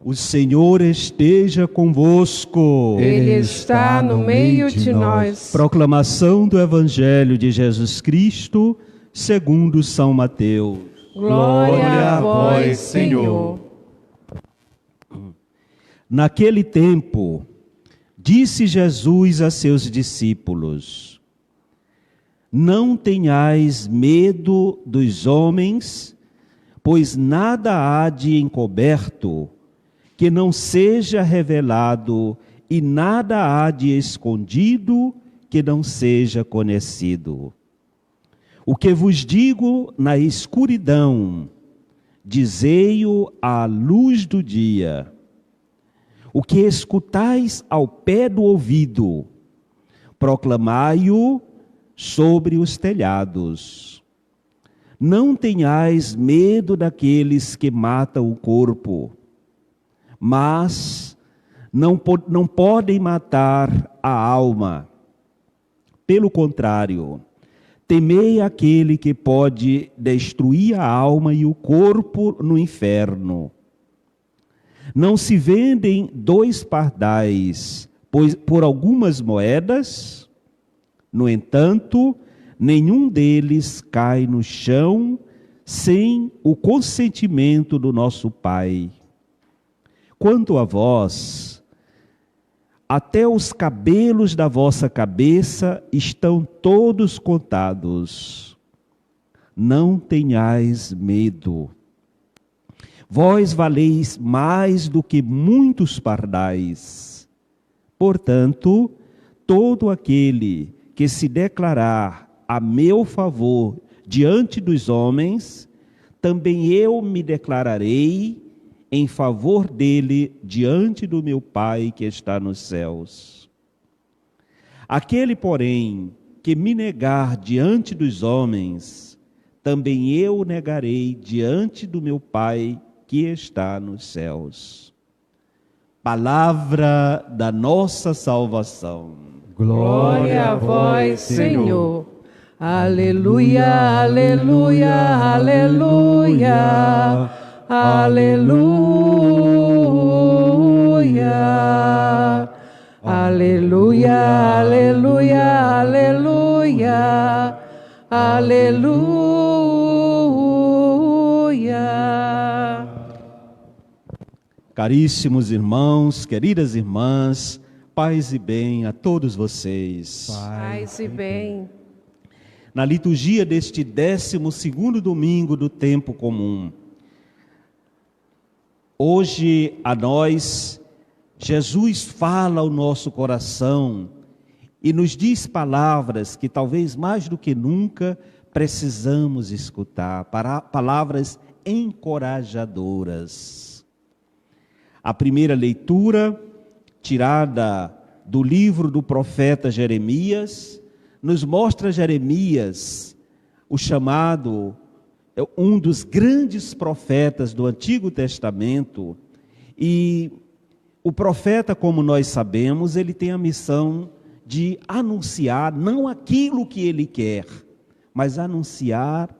O Senhor esteja convosco. Ele está no meio de nós. Proclamação do Evangelho de Jesus Cristo, segundo São Mateus. Glória a vós, Senhor. Naquele tempo, disse Jesus a seus discípulos: Não tenhais medo dos homens, pois nada há de encoberto que não seja revelado, e nada há de escondido que não seja conhecido. O que vos digo na escuridão, dizei-o à luz do dia. O que escutais ao pé do ouvido, proclamai-o sobre os telhados. Não tenhais medo daqueles que matam o corpo, mas não podem matar a alma. Pelo contrário, temei aquele que pode destruir a alma e o corpo no inferno. Não se vendem 2 pardais por algumas moedas? No entanto, nenhum deles cai no chão sem o consentimento do nosso Pai. Quanto a vós, até os cabelos da vossa cabeça estão todos contados. Não tenhais medo. Vós valeis mais do que muitos pardais. Portanto, todo aquele que se declarar a meu favor diante dos homens, também eu me declararei em favor dele diante do meu Pai que está nos céus. Aquele, porém, que me negar diante dos homens, também eu o negarei diante do meu Pai que está nos céus. Palavra da nossa salvação. Glória a vós, Senhor. Aleluia, aleluia, aleluia. Aleluia. Aleluia, aleluia, aleluia. Aleluia. Caríssimos irmãos, queridas irmãs, paz e bem a todos vocês. Paz e bem. Na liturgia deste 12º domingo do tempo comum, hoje a nós, Jesus fala ao nosso coração e nos diz palavras que talvez mais do que nunca precisamos escutar, palavras encorajadoras. A primeira leitura, tirada do livro do profeta Jeremias, nos mostra Jeremias, o chamado, um dos grandes profetas do Antigo Testamento. E o profeta, como nós sabemos, ele tem a missão de anunciar não aquilo que ele quer, mas anunciar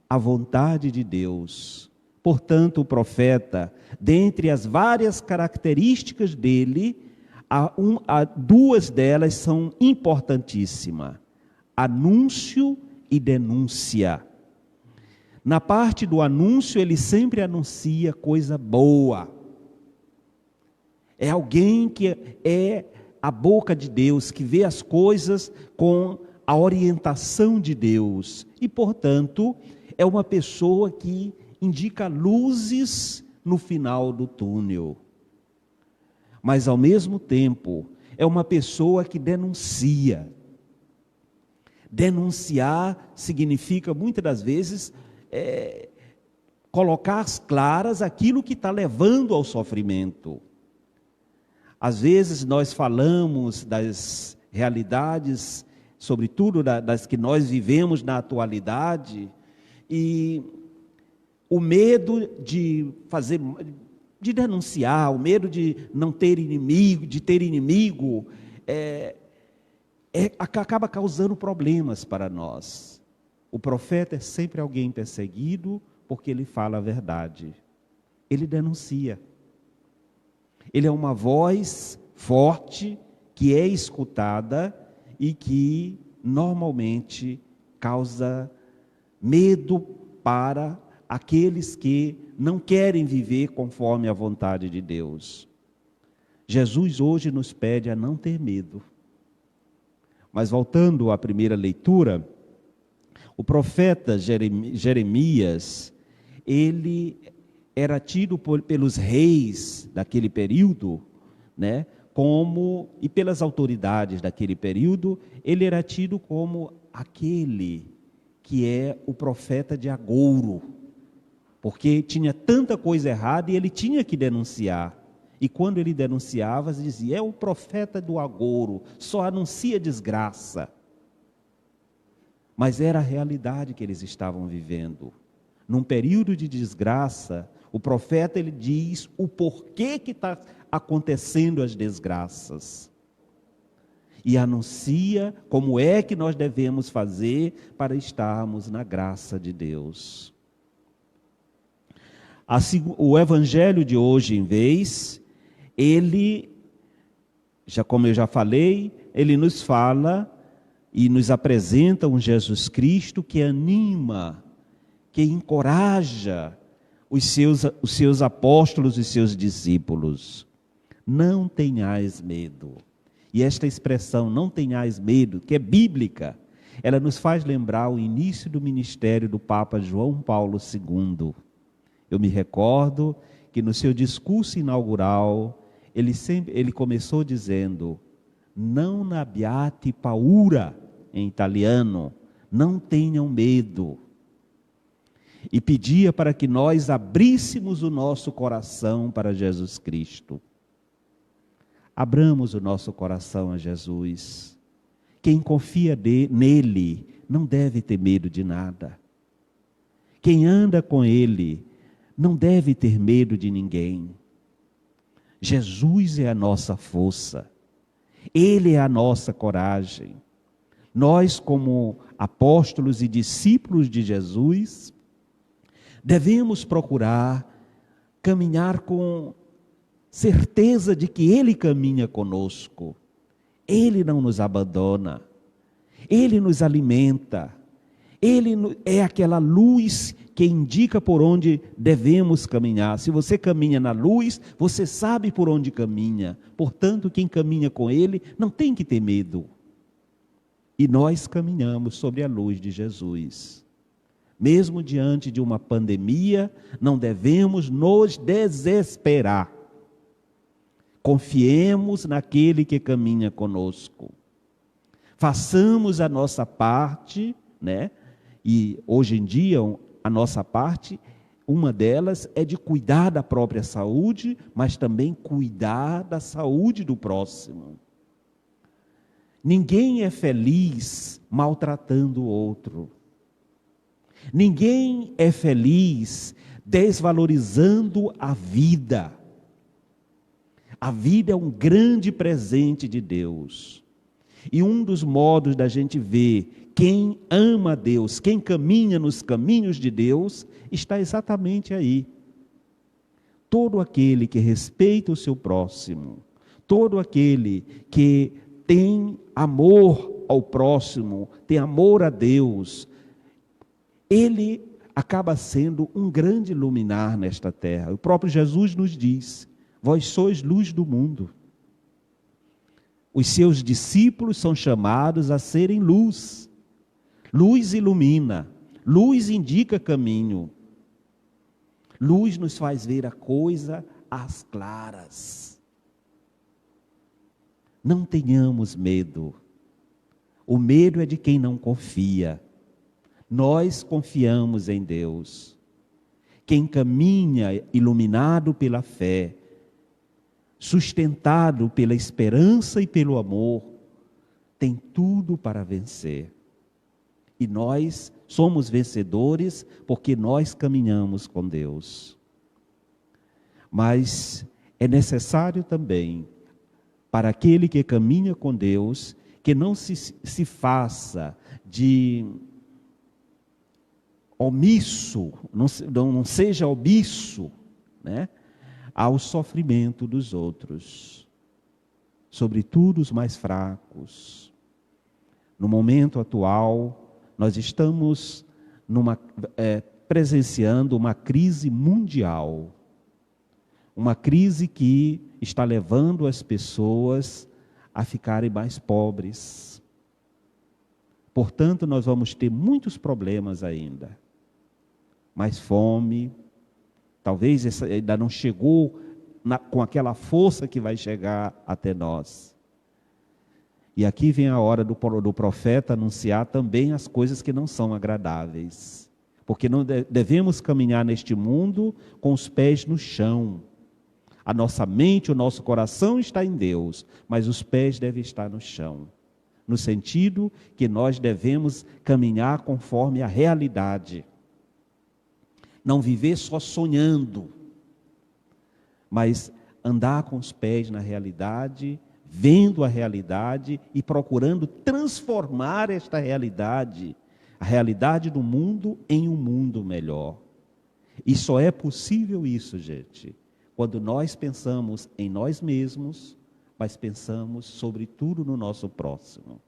a vontade de Deus. Portanto, o profeta, dentre as várias características dele, duas delas são importantíssimas: anúncio e denúncia. Na parte do anúncio, ele sempre anuncia coisa boa. É alguém que é a boca de Deus, que vê as coisas com a orientação de Deus. E, portanto, é uma pessoa que indica luzes no final do túnel. Mas, ao mesmo tempo, é uma pessoa que denuncia. Denunciar significa, muitas das vezes, colocar às claras aquilo que está levando ao sofrimento. Às vezes nós falamos das realidades, sobretudo das que nós vivemos na atualidade, e o medo de denunciar, o medo de não ter inimigo, de ter inimigo, acaba causando problemas para nós. O profeta é sempre alguém perseguido porque ele fala a verdade. Ele denuncia. Ele é uma voz forte, que é escutada e que normalmente causa medo para aqueles que não querem viver conforme a vontade de Deus. Jesus hoje nos pede a não ter medo. Mas voltando à primeira leitura, o profeta Jeremias, ele era tido pelos reis daquele período, né, e pelas autoridades daquele período, ele era tido como aquele que é o profeta de agouro, porque tinha tanta coisa errada e ele tinha que denunciar. E quando ele denunciava, dizia: é o profeta do agouro, só anuncia desgraça. Mas era a realidade que eles estavam vivendo. Num período de desgraça, o profeta, ele diz o porquê que está acontecendo as desgraças. E anuncia como é que nós devemos fazer para estarmos na graça de Deus. O evangelho de hoje, em vez, como eu já falei, ele nos fala e nos apresenta um Jesus Cristo que anima, que encoraja os seus apóstolos e seus discípulos. Não tenhais medo. E esta expressão, não tenhais medo, que é bíblica, ela nos faz lembrar o início do ministério do Papa João Paulo II. Eu me recordo que no seu discurso inaugural, ele começou dizendo: non abbiate paura, em italiano, não tenham medo. E pedia para que nós abríssemos o nosso coração para Jesus Cristo. Abramos o nosso coração a Jesus. Quem confia nele não deve ter medo de nada. Quem anda com ele não deve ter medo de ninguém. Jesus é a nossa força. Ele é a nossa coragem. Nós, como apóstolos e discípulos de Jesus, devemos procurar caminhar com certeza de que Ele caminha conosco. Ele não nos abandona. Ele nos alimenta. Ele é aquela luz que indica por onde devemos caminhar. Se você caminha na luz, você sabe por onde caminha. Portanto, quem caminha com Ele não tem que ter medo. E nós caminhamos sobre a luz de Jesus. Mesmo diante de uma pandemia, não devemos nos desesperar. Confiemos naquele que caminha conosco. Façamos a nossa parte, né? E hoje em dia, a nossa parte, uma delas é de cuidar da própria saúde, mas também cuidar da saúde do próximo. Ninguém é feliz maltratando o outro. Ninguém é feliz desvalorizando a vida. A vida é um grande presente de Deus. E um dos modos da gente ver quem ama a Deus, quem caminha nos caminhos de Deus, está exatamente aí. Todo aquele que respeita o seu próximo, todo aquele que tem amor ao próximo, tem amor a Deus, ele acaba sendo um grande luminar nesta terra. O próprio Jesus nos diz: vós sois luz do mundo. Os seus discípulos são chamados a serem luz. Luz ilumina, luz indica caminho. Luz nos faz ver a coisa às claras. Não tenhamos medo. O medo é de quem não confia. Nós confiamos em Deus. Quem caminha iluminado pela fé, sustentado pela esperança e pelo amor, tem tudo para vencer. E nós somos vencedores porque nós caminhamos com Deus. Mas é necessário também, para aquele que caminha com Deus, que não se faça de omisso, não seja omisso, né? ao sofrimento dos outros, sobretudo os mais fracos. No momento atual, nós estamos presenciando uma crise mundial, uma crise que está levando as pessoas a ficarem mais pobres. Portanto, nós vamos ter muitos problemas ainda. Mais fome, talvez essa ainda não chegou com aquela força que vai chegar até nós. E aqui vem a hora do profeta anunciar também as coisas que não são agradáveis. Porque não devemos caminhar neste mundo com os pés no chão. A nossa mente, o nosso coração está em Deus, mas os pés devem estar no chão. No sentido que nós devemos caminhar conforme a realidade. Não viver só sonhando, mas andar com os pés na realidade, vendo a realidade e procurando transformar esta realidade, a realidade do mundo, em um mundo melhor. E só é possível isso, gente, quando nós pensamos em nós mesmos, mas pensamos sobretudo no nosso próximo.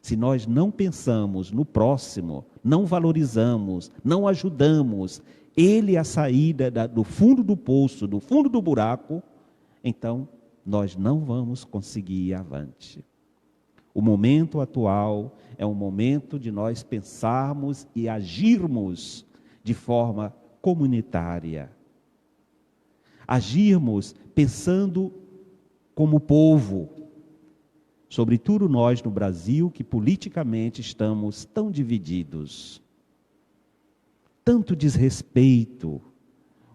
Se nós não pensamos no próximo, não valorizamos, não ajudamos ele a sair do fundo do poço, do fundo do buraco, então nós não vamos conseguir ir avante. O momento atual é um momento de nós pensarmos e agirmos de forma comunitária. Agirmos pensando como povo, sobretudo nós no Brasil, que politicamente estamos tão divididos. Tanto desrespeito,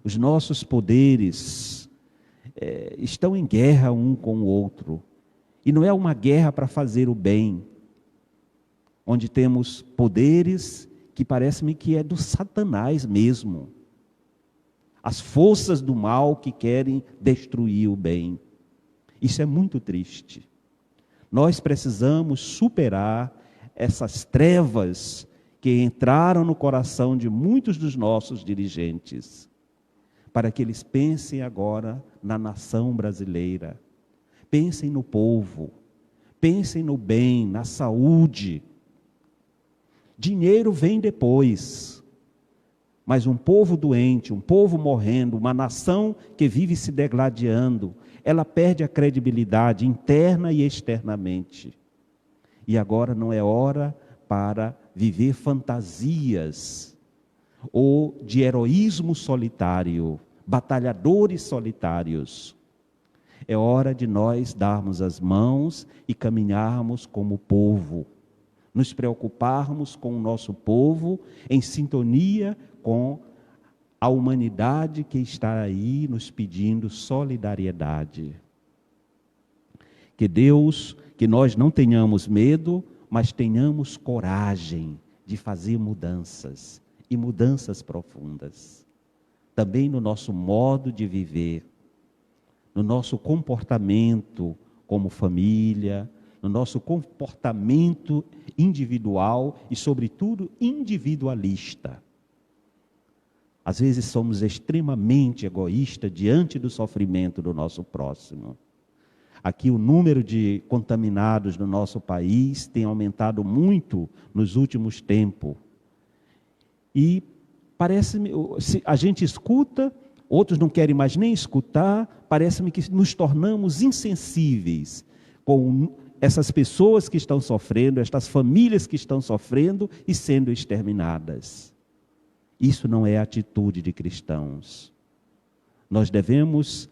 os nossos poderes estão em guerra um com o outro. E não é uma guerra para fazer o bem, onde temos poderes que parece-me que é do Satanás mesmo. As forças do mal que querem destruir o bem. Isso é muito triste. Nós precisamos superar essas trevas que entraram no coração de muitos dos nossos dirigentes, para que eles pensem agora na nação brasileira. Pensem no povo, pensem no bem, na saúde. Dinheiro vem depois, mas um povo doente, um povo morrendo, uma nação que vive se degladiando, ela perde a credibilidade interna e externamente. E agora não é hora para viver fantasias ou de heroísmo solitário, batalhadores solitários. É hora de nós darmos as mãos e caminharmos como povo, nos preocuparmos com o nosso povo em sintonia com a humanidade que está aí nos pedindo solidariedade. Que nós não tenhamos medo, mas tenhamos coragem de fazer mudanças, e mudanças profundas. Também no nosso modo de viver, no nosso comportamento como família, no nosso comportamento individual e, sobretudo, individualista. Às vezes somos extremamente egoístas diante do sofrimento do nosso próximo. Aqui o número de contaminados no nosso país tem aumentado muito nos últimos tempos. E parece-me, se a gente escuta, outros não querem mais nem escutar, parece-me que nos tornamos insensíveis com essas pessoas que estão sofrendo, estas famílias que estão sofrendo e sendo exterminadas. Isso não é atitude de cristãos. Nós devemos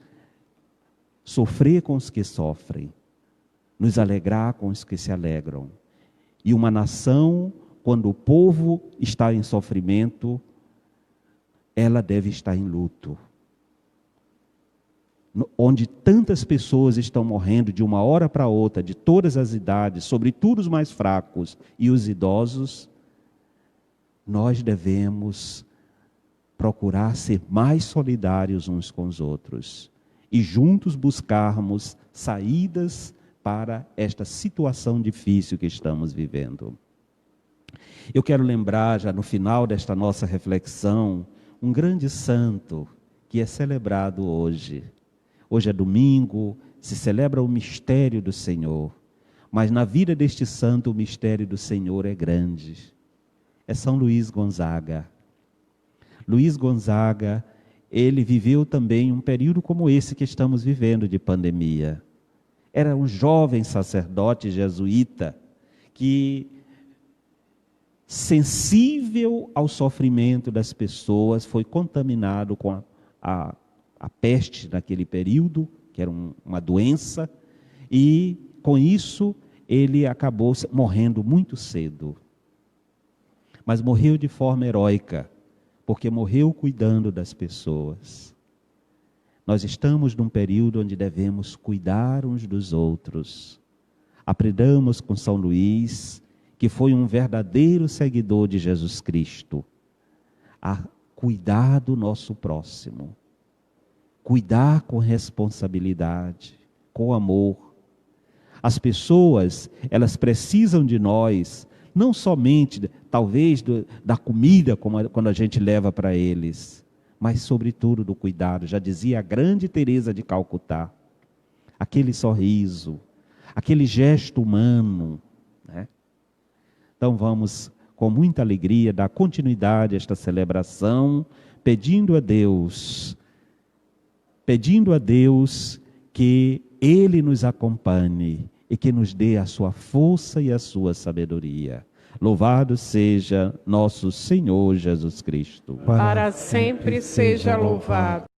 sofrer com os que sofrem, nos alegrar com os que se alegram. E uma nação, quando o povo está em sofrimento, ela deve estar em luto. Onde tantas pessoas estão morrendo de uma hora para outra, de todas as idades, sobretudo os mais fracos e os idosos, nós devemos procurar ser mais solidários uns com os outros e juntos buscarmos saídas para esta situação difícil que estamos vivendo. Eu quero lembrar, já no final desta nossa reflexão, um grande santo que é celebrado hoje. Hoje é domingo, se celebra o mistério do Senhor. Mas na vida deste santo, o mistério do Senhor é grande. É São Luís Gonzaga. Luís Gonzaga, ele viveu também um período como esse que estamos vivendo de pandemia. Era um jovem sacerdote jesuíta que, sensível ao sofrimento das pessoas, foi contaminado com a peste naquele período, que era uma doença, e com isso ele acabou morrendo muito cedo. Mas morreu de forma heróica, porque morreu cuidando das pessoas. Nós estamos num período onde devemos cuidar uns dos outros. Aprendamos com São Luís, que foi um verdadeiro seguidor de Jesus Cristo, a cuidar do nosso próximo. Cuidar com responsabilidade, com amor. As pessoas, elas precisam de nós, não somente, talvez, da comida, quando a gente leva para eles, mas, sobretudo, do cuidado. Já dizia a grande Teresa de Calcutá, aquele sorriso, aquele gesto humano, né? Então, vamos, com muita alegria, dar continuidade a esta celebração, pedindo a Deus que Ele nos acompanhe e que nos dê a sua força e a sua sabedoria. Louvado seja nosso Senhor Jesus Cristo. Para sempre seja louvado.